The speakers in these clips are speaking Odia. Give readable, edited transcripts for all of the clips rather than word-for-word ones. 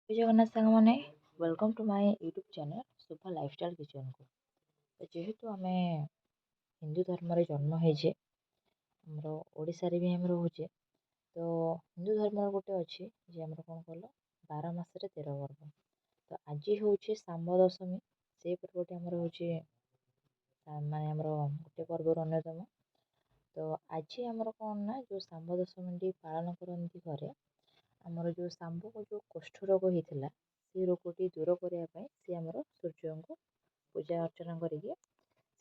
ଜୟ ଜଗନ୍ନାଥ ସାଙ୍ଗମାନେ, welcome to my YouTube channel ଶୁଭ ଲାଇଫଷ୍ଟାଇଲ୍ କିଚେନ୍କୁ। ତ ଯେହେତୁ ଆମେ ହିନ୍ଦୁ ଧର୍ମରେ ଜନ୍ମ ହେଇଛେ, ଆମର ଓଡ଼ିଶାରେ ବି ଆମେ ରହୁଛେ, ତ ହିନ୍ଦୁ ଧର୍ମର ଗୋଟେ ଅଛି ଯେ ଆମର କ'ଣ କହିଲ 12 ମାସରେ 13 ପର୍ବ। ତ ଆଜି ହେଉଛି ଶାମ୍ବ ଦଶମୀ, ସେଇ ପର୍ବଟି ଆମର ହେଉଛି ମାନେ ଆମର ଗୋଟେ ପର୍ବରୁ ଅନ୍ୟତମ। ତ ଆଜି ଆମର କ'ଣ ନା ଯେଉଁ ଶାମ୍ବ ଦଶମୀଟି ପାଳନ କରନ୍ତି ଘରେ, ଆମର ଯେଉଁ ଶାମ୍ବକୁ ଯେଉଁ କୁଷ୍ଠ ରୋଗ ହେଇଥିଲା ସେ ରୋଗଟି ଦୂର କରିବା ପାଇଁ ସେ ଆମର ସୂର୍ଯ୍ୟଙ୍କୁ ପୂଜା ଅର୍ଚ୍ଚନା କରିକି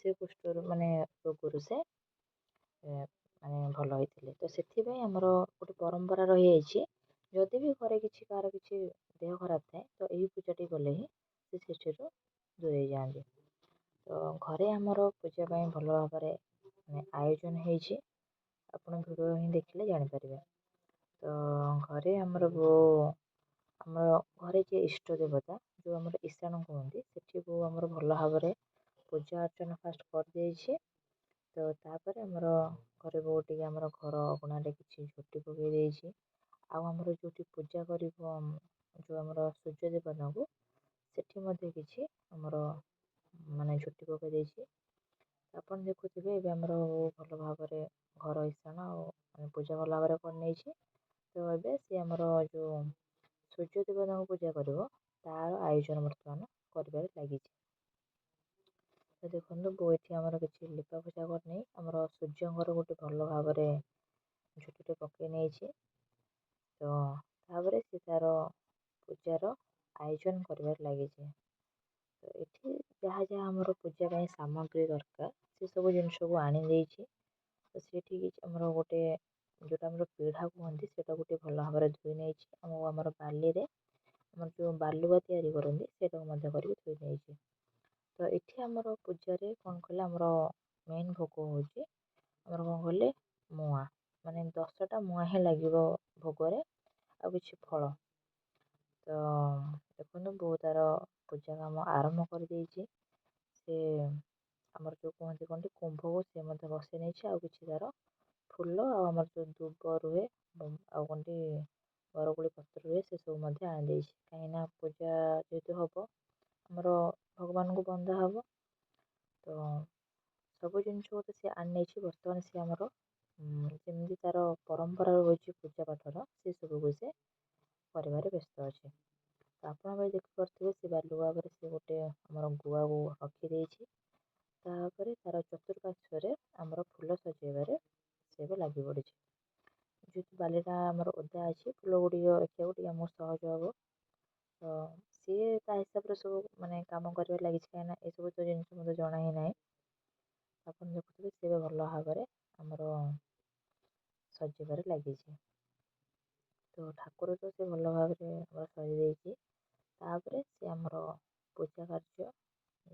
ସେ କୁଷ୍ଠରୁ ରୋଗରୁ ସେ ମାନେ ଭଲ ହେଇଥିଲେ। ତ ସେଥିପାଇଁ ଆମର ଗୋଟେ ପରମ୍ପରା ରହିଯାଇଛି, ଯଦି ବି ଘରେ କାହାର କିଛି ଦେହ ଖରାପ ଥାଏ ତ ଏହି ପୂଜାଟି କଲେ ହିଁ ସେ ସେଥିରୁ ଦୂରେଇ ଯାଆନ୍ତି। ତ ଘରେ ଆମର ପୂଜା ପାଇଁ ଭଲ ଭାବରେ ଆୟୋଜନ ହେଇଛି, ଆପଣ ଭିଡ଼ିଓ ହିଁ ଦେଖିଲେ ଜାଣିପାରିବେ। ତ ଘରେ ଆମର ଘରେ ଯିଏ ଇଷ୍ଟ ଦେବତା ଯେଉଁ ଆମର ଇଶାଣ କୁହନ୍ତି, ସେଠି ବୋଉ ଆମର ଭଲ ଭାବରେ ପୂଜା ଅର୍ଚ୍ଚନା ଫାଷ୍ଟ କରିଦେଇଛି। ତ ତାପରେ ଆମର ଘରେ ବୋଉ ଟିକେ ଆମର ଘର ଅଗଣାରେ କିଛି ଝୋଟି ପକାଇ ଦେଇଛି। ଆଉ ଆମର ଯେଉଁଠି ପୂଜା କରିବ ଯେଉଁ ଆମର ସୂର୍ଯ୍ୟ ଦେବତାଙ୍କୁ, ସେଠି ମଧ୍ୟ କିଛି ଆମର ଝୋଟି ପକାଇ ଦେଇଛି। ଆପଣ ଦେଖୁଥିବେ ଏବେ ଆମର ଭଲ ଭାବରେ ଘର ଇଶାଣ ଆଉ ପୂଜା ଭଲ ଭାବରେ କରିନେଇଛି। ତ ଏବେ ସେ ଆମର ଯେଉଁ ସୂର୍ଯ୍ୟ ଦେବତାଙ୍କୁ ପୂଜା କରିବ, ତାର ଆୟୋଜନ ବର୍ତ୍ତମାନ କରିବାରେ ଲାଗିଛି। ତ ଦେଖନ୍ତୁ ବୋଉ ଏଠି ଆମର କିଛି ଲିପା ପୋଛା କରିନେଇ ଆମର ସୂର୍ଯ୍ୟଙ୍କର ଗୋଟେ ଭଲ ଭାବରେ ଝୋଟିଟେ ପକାଇ ନେଇଛି। ତ ତାପରେ ସେ ତାର ପୂଜାର ଆୟୋଜନ କରିବାରେ ଲାଗିଛି। ତ ଏଠି ଯାହା ଯାହା ଆମର ପୂଜା ପାଇଁ ସାମଗ୍ରୀ ଦରକାର ସେସବୁ ଜିନିଷକୁ ଆଣି ଦେଇଛି। ତ ସେଠି ଆମର ଗୋଟେ ଯେଉଁଟା ଆମର ପିଢ଼ା କୁହନ୍ତି ସେଇଟା ଗୋଟେ ଭଲ ଭାବରେ ଧୋଇ ନେଇଛି। ଆଉ ଆମର ବାଲିରେ ଆମର ଯେଉଁ ବାଲୁକା ତିଆରି କରନ୍ତି ସେଇଟାକୁ ମଧ୍ୟ କରିକି ଧୋଇ ନେଇଛି। ତ ଏଠି ଆମର ପୂଜାରେ କ'ଣ କହିଲେ ଆମର ମେନ୍ ଭୋଗ ହେଉଛି ଆମର କ'ଣ କହିଲେ ମୁଆଁ, 10ଟା ମୁଆଁ ହିଁ ଲାଗିବ ଭୋଗରେ, ଆଉ କିଛି ଫଳ। ତ ଦେଖନ୍ତୁ ବୋଉ ତାର ପୂଜା କାମ ଆରମ୍ଭ କରିଦେଇଛି। ସେ ଆମର ଯେଉଁ କୁହନ୍ତି କଣଟି କୁମ୍ଭକୁ ସେ ମଧ୍ୟ ବସାଇ ନେଇଛି। ଆଉ କିଛି ତାର ଫୁଲ ଆଉ ଆମର ଯେଉଁ ଦୁବ ରୁହେ ଆଉ କଣଟି ବରକୋଳି ପତ୍ର ରୁହେ ସେସବୁ ମଧ୍ୟ ଆଣିଦେଇଛି। କାହିଁକିନା ପୂଜା ଯେହେତୁ ହେବ ଆମର ଭଗବାନଙ୍କୁ ବନ୍ଦା ହେବ, ତ ସବୁ ଜିନିଷକୁ ତ ସେ ଆଣିନେଇଛି। ବର୍ତ୍ତମାନ ସେ ଆମର ଯେମିତି ତାର ପରମ୍ପରା ରହିଛି ପୂଜା ପାଠର, ସେସବୁକୁ ସେ କରିବାରେ ବ୍ୟସ୍ତ ଅଛି। ତ ଆପଣ ଏବେ ଦେଖିପାରୁଥିବେ ସେ ବାଲୁକା ଉପରେ ସେ ଗୋଟେ ଆମର ଗୁଆକୁ ରଖିଦେଇଛି। ତାପରେ ତାର ଚତୁଃପାର୍ଶ୍ୱରେ ଆମର ଫୁଲ ସଜେଇବାରେ ସେ ଏବେ ଲାଗି ପଡ଼ିଛି। ଯେହେତୁ ବାଲିଟା ଆମର ଓଦା ଅଛି, ଫୁଲ ଗୁଡ଼ିକ ରଖିବାକୁ ଟିକେ ଆମକୁ ସହଜ ହେବ। ତ ସିଏ ତା ହିସାବରେ ସବୁ କାମ କରିବାରେ ଲାଗିଛି, କାହିଁକିନା ଏସବୁ ତ ଜିନିଷ ମୋତେ ଜଣା ହିଁ ନାହିଁ। ଆପଣ ଦେଖୁଥିବେ ସେ ଏବେ ଭଲ ଭାବରେ ଆମର ସଜେଇବାରେ ଲାଗିଛି। ତ ଠାକୁର ତ ସେ ଭଲ ଭାବରେ ଆମର ସଜେଇ ଦେଇଛି। ତାପରେ ସେ ଆମର ପୂଜା କାର୍ଯ୍ୟ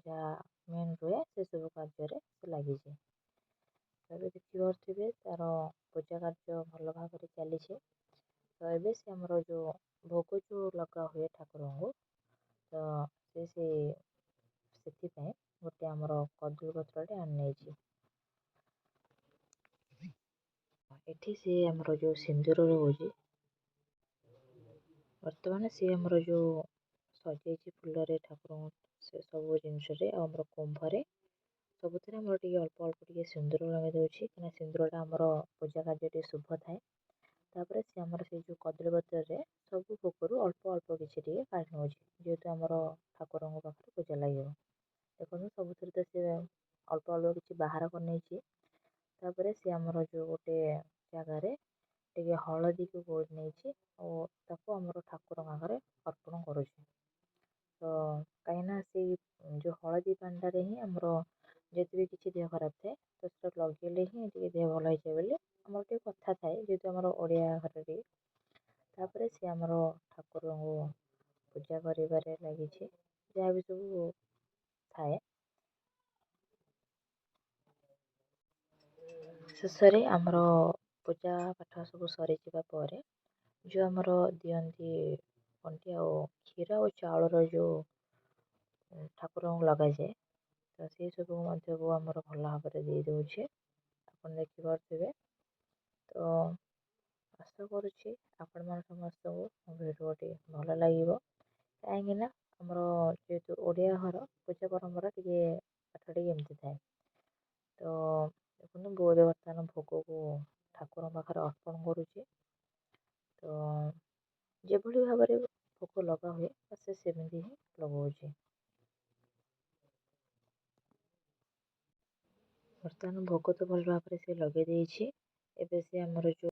ଯାହା ମେନ୍ ରୁହେ ସେସବୁ କାର୍ଯ୍ୟରେ ସେ ଲାଗିଛି। ଏବେ ଦେଖିପାରୁଥିବେ ତାର ପୂଜା କାର୍ଯ୍ୟ ଭଲ ଭାବରେ ଚାଲିଛି। ତ ଏବେ ସେ ଆମର ଯେଉଁ ଭୋଗ ଯେଉଁ ଲଗା ହୁଏ ଠାକୁରଙ୍କୁ, ତ ସେଥିପାଇଁ ଗୋଟେ ଆମର କଦଳୀ ପତ୍ରଟେ ଆଣି ନେଇଛି। ଏଠି ସେ ଆମର ଯେଉଁ ସିନ୍ଦୁର ରହୁଛି, ବର୍ତ୍ତମାନ ସେ ଆମର ଯେଉଁ ସଜେଇଛି ଫୁଲରେ ଠାକୁରଙ୍କୁ, ସେ ସବୁ ଜିନିଷରେ ଆଉ ଆମର କୁମ୍ଭରେ ସବୁଥିରେ ଆମର ଟିକେ ଅଳ୍ପ ଅଳ୍ପ ଟିକେ ସିନ୍ଦୁର ଲଗାଇ ଦେଉଛି, କାହିଁକିନା ସିନ୍ଦୁରଟା ଆମର ପୂଜା କାର୍ଯ୍ୟ ଟିକେ ଶୁଭ ଥାଏ। ତାପରେ ସେ ଆମର ସେଇ ଯେଉଁ କଦଳୀ ପତ୍ରରେ ସବୁ ଭୋଗରୁ ଅଳ୍ପ ଅଳ୍ପ କିଛି ଟିକେ କାଢ଼ି ନେଉଛି, ଯେହେତୁ ଆମର ଠାକୁରଙ୍କ ପାଖରେ ପୂଜା ଲାଗିବ। ଦେଖନ୍ତୁ ସବୁଥିରେ ତ ସେ ଅଳ୍ପ ଅଳ୍ପ କିଛି ବାହାର କରିନେଇଛି। ତାପରେ ସେ ଆମର ଯେଉଁ ଗୋଟେ ଜାଗାରେ ଟିକେ ହଳଦୀକୁ ଗୋଳି ନେଇଛି ଆଉ ତାକୁ ଆମର ଠାକୁରଙ୍କ ଆଗରେ ଅର୍ପଣ କରୁଛି। ତ କାହିଁକିନା ସେଇ ଯେଉଁ ହଳଦୀ ପାଣିଟାରେ ହିଁ ଆମର ଯଦି ବି କିଛି ଦେହ ଖରାପ ଥାଏ ତ ସେଟା ଲଗେଇଲେ ହିଁ ଟିକେ ଦେହ ଭଲ ହେଇଯାଏ ବୋଲି ଆମର ଟିକେ କଥା ଥାଏ, ଯେହେତୁ ଆମର ଓଡ଼ିଆ ଘରରେ। ତାପରେ ସେ ଆମର ଠାକୁରଙ୍କୁ ପୂଜା କରିବାରେ ଲାଗିଛି, ଯାହା ବି ସବୁ ଥାଏ। ଶେଷରେ ଆମର ପୂଜା ପାଠ ସବୁ ସରିଯିବା ପରେ ଯେଉଁ ଆମର ଦିଅନ୍ତି କଣଟି ଆଉ କ୍ଷୀର ଆଉ ଚାଉଳର ଯେଉଁ ଠାକୁରଙ୍କୁ ଲଗାଯାଏ, ତ ସେଇ ସବୁ ମଧ୍ୟକୁ ଆମର ଭଲ ଭାବରେ ଦେଇ ଦେଉଛି। ଆପଣ ଦେଖିପାରୁଥିବେ। ତ ଆଶା କରୁଛି ଆପଣମାନେ ସମସ୍ତଙ୍କୁ ମୋ ଭିଡ଼ିଓଟି ଭଲ ଲାଗିବ। କାହିଁକି ନା ଆମର ଯେହେତୁ ଓଡ଼ିଆ ଘର ପୂଜା ପରମ୍ପରା ଟିକେ ପାଠ ଟିକେ ଏମିତି ଥାଏ। ତ ଦେଖନ୍ତୁ ବୋଉ ଏବେ ବର୍ତ୍ତମାନ ଭୋଗକୁ ଠାକୁରଙ୍କ ପାଖରେ ଅର୍ପଣ କରୁଛି। ତ ଯେଭଳି ଭାବରେ ଭୋଗ ଲଗା ହୁଏ ସେ ସେମିତି ହିଁ ଲଗଉଛି। ବର୍ତ୍ତମାନ ଭୋଗ ତ ଭଲ ଭାବରେ ସେ ଲଗେଇ ଦେଇଛି। ଏବେ ସେ ଆମର ଯୋଉ